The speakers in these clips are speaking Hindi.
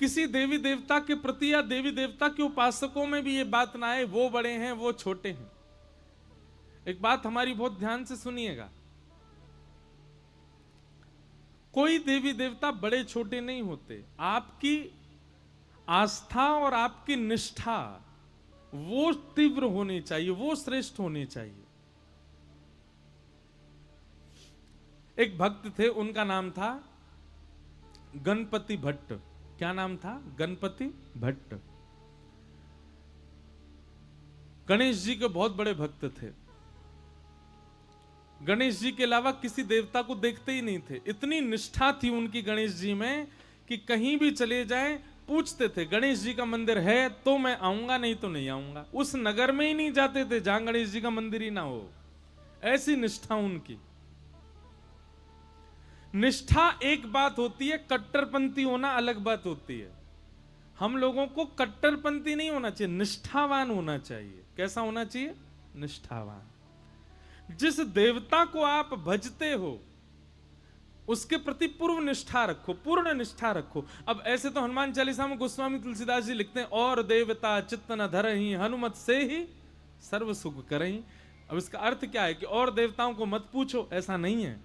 किसी देवी देवता के प्रति या देवी देवता के उपासकों में भी ये बात ना आए वो बड़े हैं वो छोटे हैं। एक बात हमारी बहुत ध्यान से सुनिएगा, कोई देवी देवता बड़े छोटे नहीं होते। आपकी आस्था और आपकी निष्ठा वो तीव्र होनी चाहिए, वो श्रेष्ठ होनी चाहिए। एक भक्त थे, उनका नाम था गणपति भट्ट। क्या नाम था? गणपति भट्ट। गणेश जी के बहुत बड़े भक्त थे। गणेश जी के अलावा किसी देवता को देखते ही नहीं थे। इतनी निष्ठा थी उनकी गणेश जी में कि कहीं भी चले जाएं पूछते थे गणेश जी का मंदिर है तो मैं आऊंगा, नहीं तो नहीं आऊंगा। उस नगर में ही नहीं जाते थे जहां गणेश जी का मंदिर ही ना हो। ऐसी निष्ठा उनकी। निष्ठा एक बात होती है, कट्टरपंथी होना अलग बात होती है। हम लोगों को कट्टरपंथी नहीं होना चाहिए, निष्ठावान होना चाहिए। कैसा होना चाहिए? निष्ठावान। जिस देवता को आप भजते हो उसके प्रति पूर्व निष्ठा रखो, पूर्ण निष्ठा रखो। अब ऐसे तो हनुमान चालीसा में गोस्वामी तुलसीदास जी लिखते हैं, और देवता चित्त न धरहि हनुमत से ही सर्व सुख करहि। अब इसका अर्थ क्या है कि और देवताओं को मत पूछो, ऐसा नहीं है।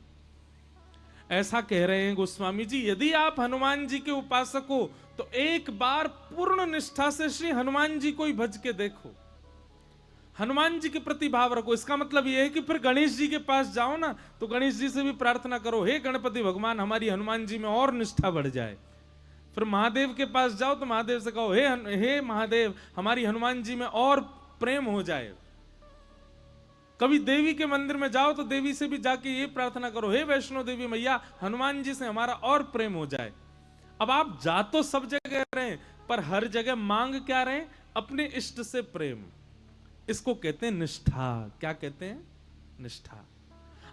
ऐसा कह रहे हैं गोस्वामी जी, यदि आप हनुमान जी के उपासक हो तो एक बार पूर्ण निष्ठा से श्री हनुमान जी को ही भज के देखो, हनुमान जी के प्रति भाव रखो। इसका मतलब यह है कि फिर गणेश जी के पास जाओ ना तो गणेश जी से भी प्रार्थना करो, हे गणपति भगवान हमारी हनुमान जी में और निष्ठा बढ़ जाए। फिर महादेव के पास जाओ तो महादेव से कहो, हे महादेव हमारी हनुमान जी में और प्रेम हो जाए। कभी देवी के मंदिर में जाओ तो देवी से भी जाके ये प्रार्थना करो, हे वैष्णो देवी मैया हनुमान जी से हमारा और प्रेम हो जाए। अब आप जा तो सब जगह रहे पर हर जगह मांग क्या रहे? अपने इष्ट से प्रेम। इसको कहते हैं निष्ठा। क्या कहते हैं? निष्ठा।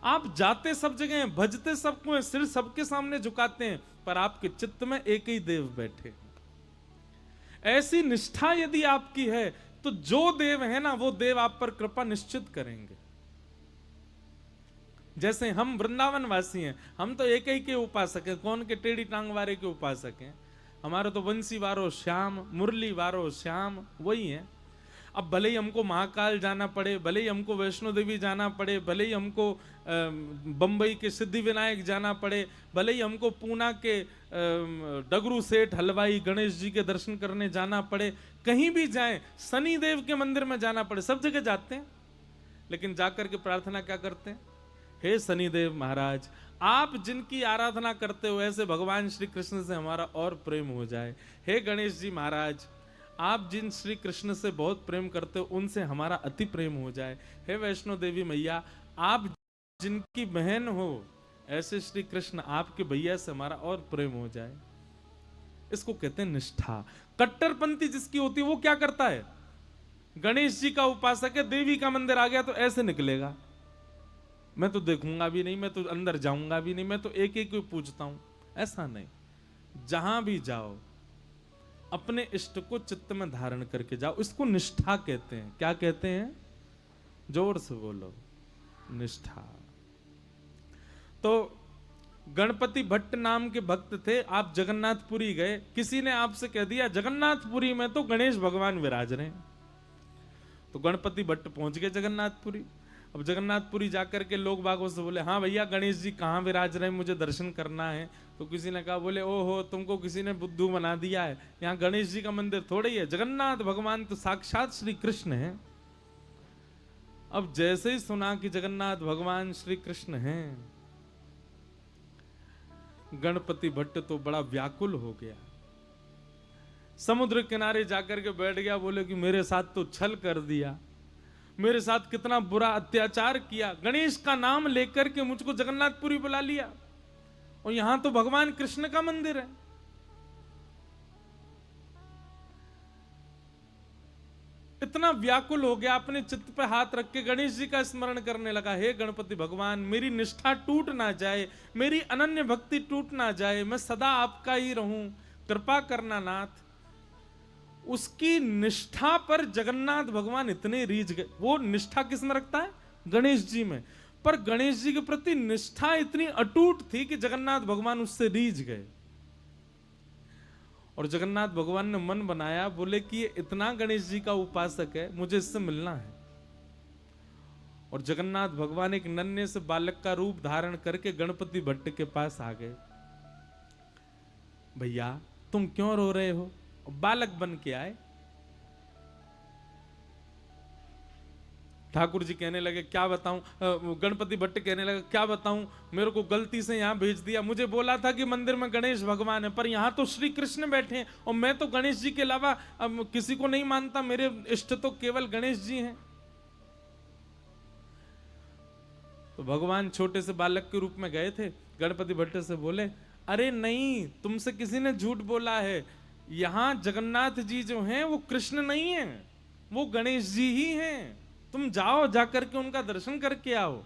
आप जाते सब जगह हैं, भजते सबको हैं, सिर सबके सामने झुकाते हैं, पर आपके चित्त में एक ही देव बैठे। ऐसी निष्ठा यदि आपकी है तो जो देव है ना वो देव आप पर कृपा निश्चित करेंगे। जैसे हम वृंदावन वासी हैं, हम तो एक ही के उपासक हैं। कौन के? टेढ़ी टांग वारे के उपासक हैं। हमारा तो बंसी वारो श्याम, मुरली वारो श्याम, वही है। अब भले ही हमको महाकाल जाना पड़े, भले ही हमको वैष्णो देवी जाना पड़े, भले ही हमको बंबई के सिद्धि विनायक जाना पड़े, भले ही हमको पूना के डगरू सेठ हलवाई गणेश जी के दर्शन करने जाना पड़े, कहीं भी जाएं, शनि देव के मंदिर में जाना पड़े, सब जगह जाते हैं। लेकिन जाकर के प्रार्थना क्या करते हैं? हे शनिदेव महाराज, आप जिनकी आराधना करते हो ऐसे भगवान श्री कृष्ण से हमारा और प्रेम हो जाए। हे गणेश जी महाराज, आप जिन श्री कृष्ण से बहुत प्रेम करते हो उनसे हमारा अति प्रेम हो जाए। हे वैष्णो देवी मैया, आप जिनकी बहन हो ऐसे श्री कृष्ण आपके भैया से हमारा और प्रेम हो जाए। इसको कहते हैं निष्ठा। कट्टरपंथी जिसकी होती है वो क्या करता है? गणेश जी का उपासक है, देवी का मंदिर आ गया तो ऐसे निकलेगा, मैं तो देखूंगा भी नहीं, मैं तो अंदर जाऊंगा भी नहीं, मैं तो एक एक को पूछता हूं। ऐसा नहीं, जहां भी जाओ अपने इष्ट को चित्त में धारण करके जाओ। इसको निष्ठा कहते हैं। क्या कहते हैं? जोर से बोलो, निष्ठा। तो गणपति भट्ट नाम के भक्त थे। आप जगन्नाथपुरी गए, किसी ने आपसे कह दिया जगन्नाथपुरी में तो गणेश भगवान विराज रहे हैं। तो गणपति भट्ट पहुंच गए जगन्नाथपुरी। अब जगन्नाथपुरी जाकर के लोग बागों से बोले, हाँ भैया गणेश जी कहाँ विराज रहे हैं, मुझे दर्शन करना है। तो किसी ने कहा, बोले ओहो तुमको किसी ने बुद्धू बना दिया है, यहाँ गणेश जी का मंदिर थोड़े ही है, जगन्नाथ भगवान तो साक्षात श्री कृष्ण है। अब जैसे ही सुना कि जगन्नाथ भगवान श्री कृष्ण हैं, गणपति भट्ट तो बड़ा व्याकुल हो गया, समुद्र किनारे जाकर के बैठ गया। बोले कि मेरे साथ तो छल कर दिया, मेरे साथ कितना बुरा अत्याचार किया, गणेश का नाम लेकर के मुझको जगन्नाथपुरी बुला लिया और यहां तो भगवान कृष्ण का मंदिर है। इतना व्याकुल हो गया, अपने चित्त पे हाथ रख के गणेश जी का स्मरण करने लगा, हे गणपति भगवान मेरी निष्ठा टूट ना जाए, मेरी अनन्य भक्ति टूट ना जाए, मैं सदा आपका ही रहूं, कृपा करना नाथ। उसकी निष्ठा पर जगन्नाथ भगवान इतने रीझ गए। वो निष्ठा किस में रखता है? गणेश जी में। पर गणेश जी के प्रति निष्ठा इतनी अटूट थी कि जगन्नाथ भगवान उससे रीझ गए और जगन्नाथ भगवान ने मन बनाया, बोले कि ये इतना गणेश जी का उपासक है, मुझे इससे मिलना है। और जगन्नाथ भगवान एक नन्हे से बालक का रूप धारण करके गणपति भट्ट के पास आ गए। भैया तुम क्यों रो रहे हो? बालक बन के आए। ठाकुर जी कहने लगे क्या बताऊं, गणपति भट्ट कहने लगे क्या बताऊं, मेरे को गलती से यहां भेज दिया। मुझे बोला था कि मंदिर में गणेश भगवान है, पर यहां तो श्री कृष्ण बैठे हैं और मैं तो गणेश जी के अलावा किसी को नहीं मानता, मेरे इष्ट तो केवल गणेश जी हैं। तो भगवान छोटे से बालक के रूप में गए थे। गणपति भट्ट से बोले अरे नहीं, तुमसे किसी ने झूठ बोला है, यहां जगन्नाथ जी जो हैं वो कृष्ण नहीं है, वो गणेश जी ही हैं। तुम जाओ, जाकर के उनका दर्शन करके आओ।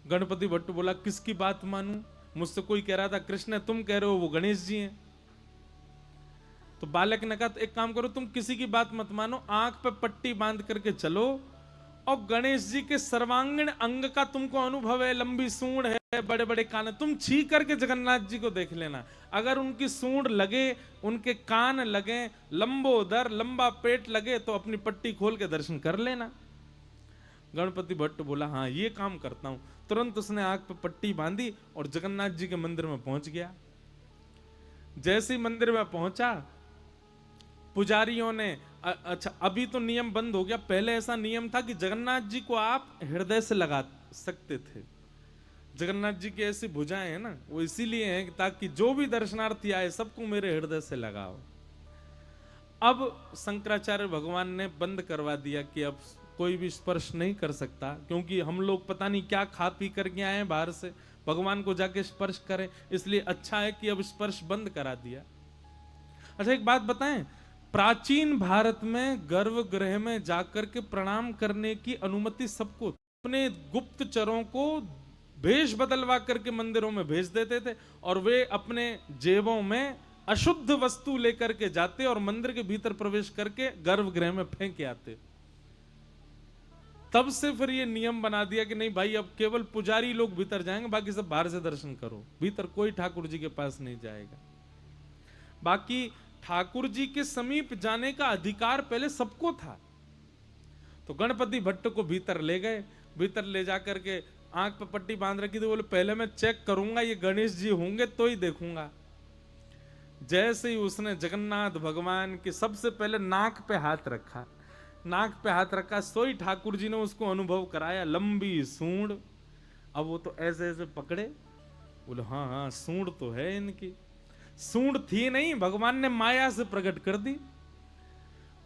गणपति भट्ट बोला किसकी बात मानूं? मुझसे कोई कह रहा था कृष्ण है, तुम कह रहे हो वो गणेश जी हैं। तो बालक ने कहा एक काम करो, तुम किसी की बात मत मानो, आंख पे पट्टी बांध करके चलो और गणेश जी के सर्वांगीण अंग का तुमको अनुभव है, लंबी सूंड है, बड़े बड़े कान है, तुम छी करके जगन्नाथ जी को देख लेना। अगर उनकी सूंड लगे, उनके कान लगे, लंबोदर लंबा पेट लगे तो अपनी पट्टी खोल के दर्शन कर लेना। गणपति भट्ट बोला हाँ ये काम करता हूं। तुरंत उसने आंख पे पट्टी बांधी और जगन्नाथ जी के मंदिर में पहुंच गया। जैसे ही मंदिर में पहुंचा, पुजारियों ने अच्छा अभी तो नियम बंद हो गया, पहले ऐसा नियम था कि जगन्नाथ जी को आप हृदय से लगा सकते थे। जगन्नाथ जी की ऐसी भुजाएं हैं ना, वो इसीलिए हैं ताकि जो भी दर्शनार्थी आए सबको मेरे हृदय से लगाओ। अब शंकराचार्य भगवान ने बंद करवा दिया कि अब कोई भी स्पर्श नहीं कर सकता, क्योंकि हम लोग पता नहीं क्या खा पी करके आए हैं बाहर से, भगवान को जाके स्पर्श करें, इसलिए अच्छा है कि अब स्पर्श बंद करा दिया। अच्छा एक बात बताएं, प्राचीन भारत में गर्भगृह में जाकर के प्रणाम करने की अनुमति सबको, अपने गुप्तचरों को भेष बदलवा करके मंदिरों में भेज देते थे और वे अपने जेबों में अशुद्ध वस्तु लेकर के जाते और मंदिर के भीतर प्रवेश करके गर्भगृह में फेंक आते। तब से फिर ये नियम बना दिया कि नहीं भाई, अब केवल पुजारी लोग भीतर जाएंगे, बाकी सब बाहर से दर्शन करो, भीतर कोई ठाकुर जी के पास नहीं जाएगा। बाकी ठाकुर जी के समीप जाने का अधिकार पहले सबको था। तो गणपति भट्ट को भीतर ले गए, भीतर ले जाकर के आंख पे पट्टी बांध रखी थी, बोले पहले मैं चेक करूंगा ये गणेश जी होंगे तो ही देखूंगा। जैसे ही उसने जगन्नाथ भगवान के सबसे पहले नाक पे हाथ रखा, नाक पे हाथ रखा, सोई ठाकुर जी ने उसको अनुभव कराया, लंबी सूंड। अब वो तो ऐसे ऐसे पकड़े, बोले हाँ हाँ सूंड तो है इनकी। सूंड थी नहीं, भगवान ने माया से प्रकट कर दी।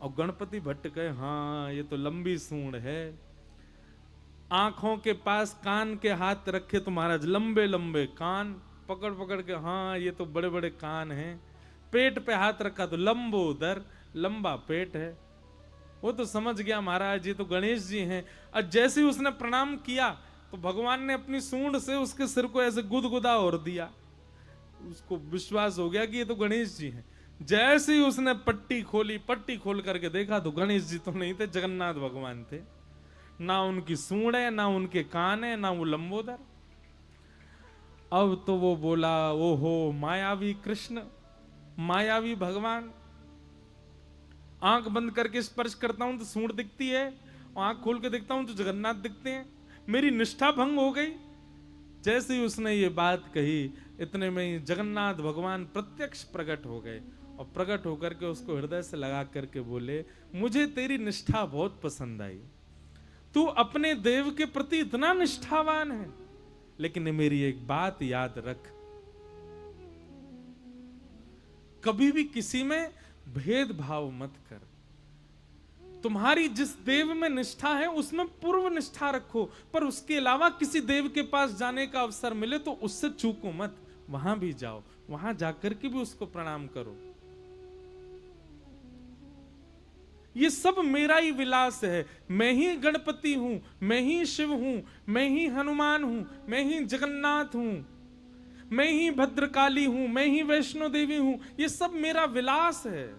और गणपति भट्ट कहे हाँ ये तो लंबी सूंड है। आंखों के पास कान के हाथ रखे तो महाराज लंबे लंबे कान, पकड़ पकड़ के हाँ ये तो बड़े बड़े कान हैं। पेट पे हाथ रखा तो लंबोदर, लंबा पेट है। वो तो समझ गया महाराज ये तो गणेश जी हैं। और जैसे ही उसने प्रणाम किया तो भगवान ने अपनी सूंड से उसके सिर को ऐसे गुदगुदा और दिया, उसको विश्वास हो गया कि ये तो गणेश जी हैं। जैसे ही उसने पट्टी खोली, पट्टी खोल करके देखा तो गणेश जी तो नहीं थे, जगन्नाथ भगवान थे। ना उनकी सूंड है, ना उनके कान है, ना वो लंबोदर। अब तो वो बोला ओहो मायावी कृष्ण, मायावी भगवान। आंख बंद करके स्पर्श करता हूं तो सूंड दिखती है, आंख खोल के देखता हूं तो जगन्नाथ दिखते हैं, मेरी निष्ठा भंग हो गई। जैसे ही उसने ये बात कही, इतने में ही जगन्नाथ भगवान प्रत्यक्ष प्रकट हो गए और प्रकट होकर के उसको हृदय से लगा करके बोले मुझे तेरी निष्ठा बहुत पसंद आई, तू अपने देव के प्रति इतना निष्ठावान है, लेकिन मेरी एक बात याद रख, कभी भी किसी में भेदभाव मत कर। तुम्हारी जिस देव में निष्ठा है उसमें पूर्व निष्ठा रखो, पर उसके अलावा किसी देव के पास जाने का अवसर मिले तो उससे चूको मत, वहां भी जाओ, वहां जाकर के भी उसको प्रणाम करो। ये सब मेरा ही विलास है, मैं ही गणपति हूं, मैं ही शिव हूं, मैं ही हनुमान हूं, मैं ही जगन्नाथ हूं, मैं ही भद्रकाली हूं, मैं ही वैष्णो देवी हूं, ये सब मेरा विलास है।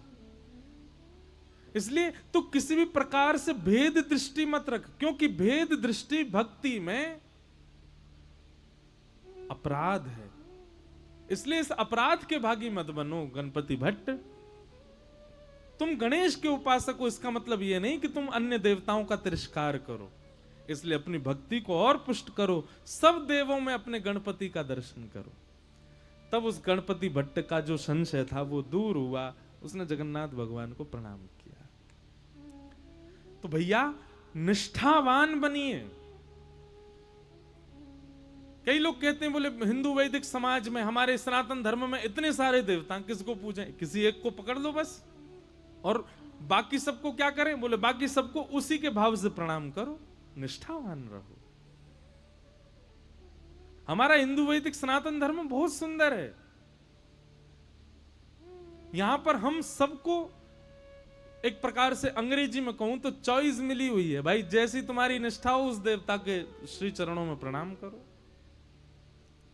इसलिए तो किसी भी प्रकार से भेद दृष्टि मत रख, क्योंकि भेद दृष्टि भक्ति में अपराध है। इसलिए इस अपराध के भागी मत बनो गणपति भट्ट। तुम गणेश के उपासक हो, इसका मतलब यह नहीं कि तुम अन्य देवताओं का तिरस्कार करो। इसलिए अपनी भक्ति को और पुष्ट करो, सब देवों में अपने गणपति का दर्शन करो। तब उस गणपति भट्ट का जो संशय था वो दूर हुआ, उसने जगन्नाथ भगवान को प्रणाम किया। तो भैया निष्ठावान बनिए। कई लोग कहते हैं, बोले हिंदू वैदिक समाज में, हमारे सनातन धर्म में इतने सारे देवता, किसको पूजें? किसी एक को पकड़ लो बस, और बाकी सबको क्या करें? बोले बाकी सबको उसी के भाव से प्रणाम करो, निष्ठावान रहो। हमारा हिंदू वैदिक सनातन धर्म बहुत सुंदर है। यहां पर हम सबको एक प्रकार से, अंग्रेजी में कहूं तो, चॉइस मिली हुई है भाई। जैसी तुम्हारी निष्ठा हो, उस देवता के श्री चरणों में प्रणाम करो,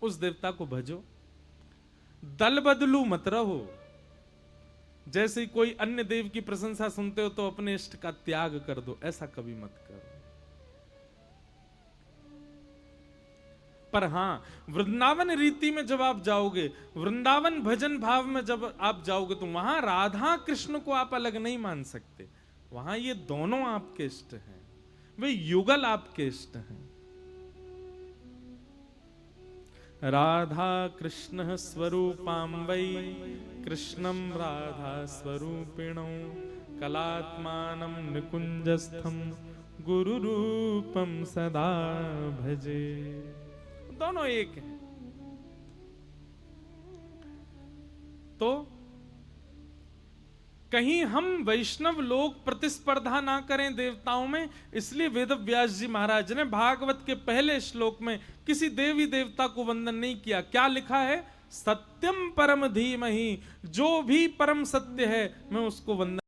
उस देवता को भजो। दल बदलू मत रहो। जैसे कोई अन्य देव की प्रशंसा सुनते हो तो अपने इष्ट का त्याग कर दो, ऐसा कभी मत करो। पर हां, वृंदावन रीति में जब आप जाओगे, वृंदावन भजन भाव में जब आप जाओगे, तो वहां राधा कृष्ण को आप अलग नहीं मान सकते। वहां ये दोनों आपके इष्ट हैं, वे युगल आपके इष्ट हैं। राधा कृष्ण स्वरूपां वै कृष्णं राधा स्वरूपिणौ कलात्मानं निकुंजस्थं गुरु रूपम सदा भजे। दोनों एक हैं। तो कहीं हम वैष्णव लोग प्रतिस्पर्धा ना करें देवताओं में, इसलिए वेद व्यास जी महाराज ने भागवत के पहले श्लोक में किसी देवी देवता को वंदन नहीं किया। क्या लिखा है? सत्यम परम धीमहि, जो भी परम सत्य है मैं उसको वंदन